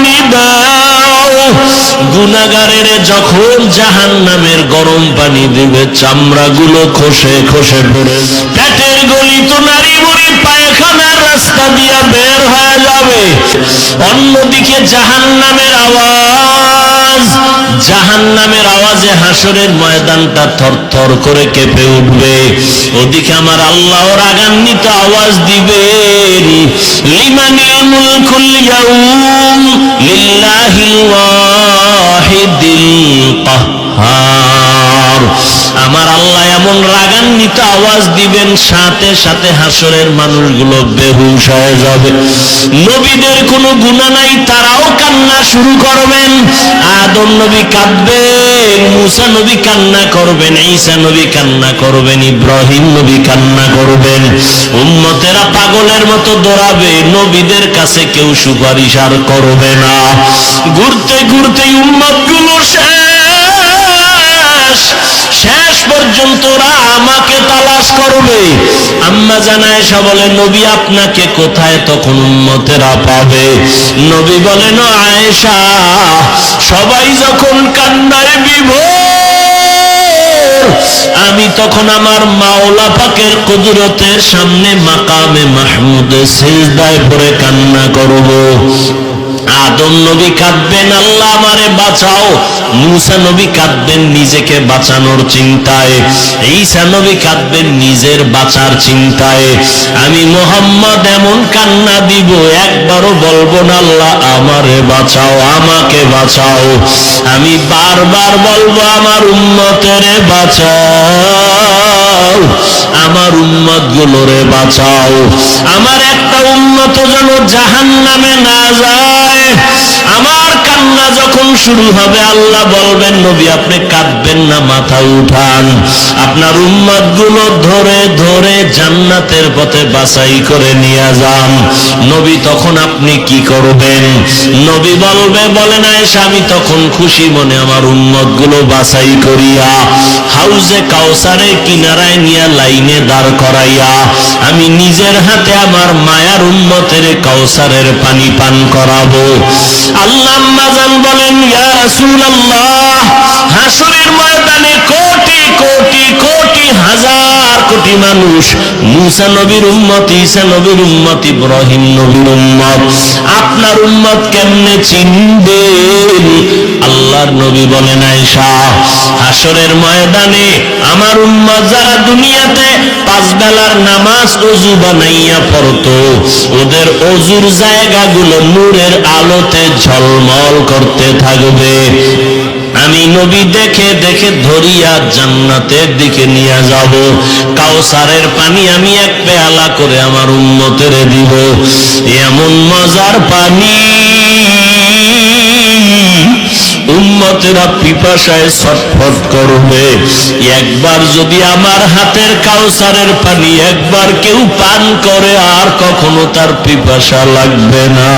পানি দাও। গুনাহগারের যখন জাহান্নামের গরম পানি দিবে চামড়াগুলো খসে খসে পড়ে, পেটের গলি তো নারী বুড়ি পায়খানার রাস্তা দিয়ে বের হয়ে যাবে। অন্যদিকে জাহান্নামের আওয়াজ, জাহান্নামের আওয়াজে হাসরের ময়দানটা থরথর করে কেঁপে উঠবে। ওদিকে আমার আল্লাহ রাগান্বিত আওয়াজ দিবেন, লিমানিল মুলকুল ইয়াউম লিল্লাহিল ওয়াহিদিল কাহ্হার। আমার আল্লাহ এমন রাগান্বিত আওয়াজ দিবেন, সাথে সাথে হাসরের মানুষগুলো বেহুশ হয়ে যাবে। নবীদের কোনো গুনাহ নাই, তারাও কান্না শুরু করবেন। আদম নবী কাঁদবেন, মুসা নবী কান্না করবেন, ঈসা নবী কান্না করবেন, ইব্রাহিম নবী কান্না করবেন। উম্মতেরা পাগলের মতো দৌড়াবে, নবীদের কাছে কেউ সুপারিশ আর করবে না। ঘুরতে ঘুরতে উম্মতগুলো শেষ পর্যন্ত ওরা আমাকে তালাশ করবে। আম্মা জানা আয়েশা বলে, নবী আপনাকে কোথায় তখন উম্মতেরা পাবে? নবী বলেন, আয়েশা সবাই যখন কান্নায় বিভোর, আমি তখন আমার মাওলা পাকের কুদরতের সামনে মাকামে মাহমুদে সিজদায় পড়ে কান্না করব। আদম নবী কাঁদবেন, আল্লাহ আমারে বাঁচাও। মুসা নবী কাঁদবেন নিজেকে বাঁচানোর চিন্তায়, ঈসা নবী কাঁদবেন নিজের বাঁচার চিন্তায়। আমি মুহাম্মদ এমন কান্না দিব, একবারও বলবো না আল্লাহ আমারে বাঁচাও, আমাকে বাঁচাও। আমি বারবার বলবো আমার উম্মতেরে বাঁচাও, আমার উম্মত গুলোরে বাঁচাও। আমার একটা উম্মত যেন জাহান্নামে না যায়। আমার কান্না যখন শুরু হবে, আল্লাহ বলবেন, নবী আপনি কাঁদবেন না, মাথা উঠান, আপনার উম্মত গুলো ধরে ধরে জান্নাতের পথে বাছাই করে নিয়ে যান। নবী তখন আপনি কি করবেন? নবী বলবে, বলেন আয়েশা, আমি তখন খুশি মনে আমার উম্মত গুলো বাছাই করিয়া হাউজে কাউসারের কিনারায় নিয়ে লাইনে দাঁড় করাইয়া আমি নিজের হাতে আমার মায়ার উম্মতের কাউসারের পানি পান করাবো। আল্লাহ আম্মা জান বলেন, ইয়া রাসূলুল্লাহ, হাসরের ময়দানে কোটি কোটি কোটি হাজার কোটি মানুষ, মুসা নবীর উম্মত, ঈসা নবীর উম্মত, ইব্রাহিম নবীর উম্মত, আপনার উম্মত কেমনে চিনবেন? আল্লাহর নবী বলেন, আয়েশা হাসরের ময়দানে আমার উম্মত যারা দুনিয়াতে 5 বেলার নামাজ ওযু বানাইয়া পড়তো, ওদের ওযুর জায়গাগুলো নূরের আলোতে ঝলমল করতে থাকবে। আমি নবী দেখে দেখে ধরিয়া জান্নাতের দিকে নিয়ে যাব। কাউসারের পানি আমি এক পেয়ালা করে আমার উম্মতের দিব। এমন মজার পানি, উম্মতেরা পিপাসায় ছটফট করবে। একবার যদি আমার হাতের কাউসারের পানি একবার কেউ পান করে, আর কখনো তার পিপাসা লাগবে না।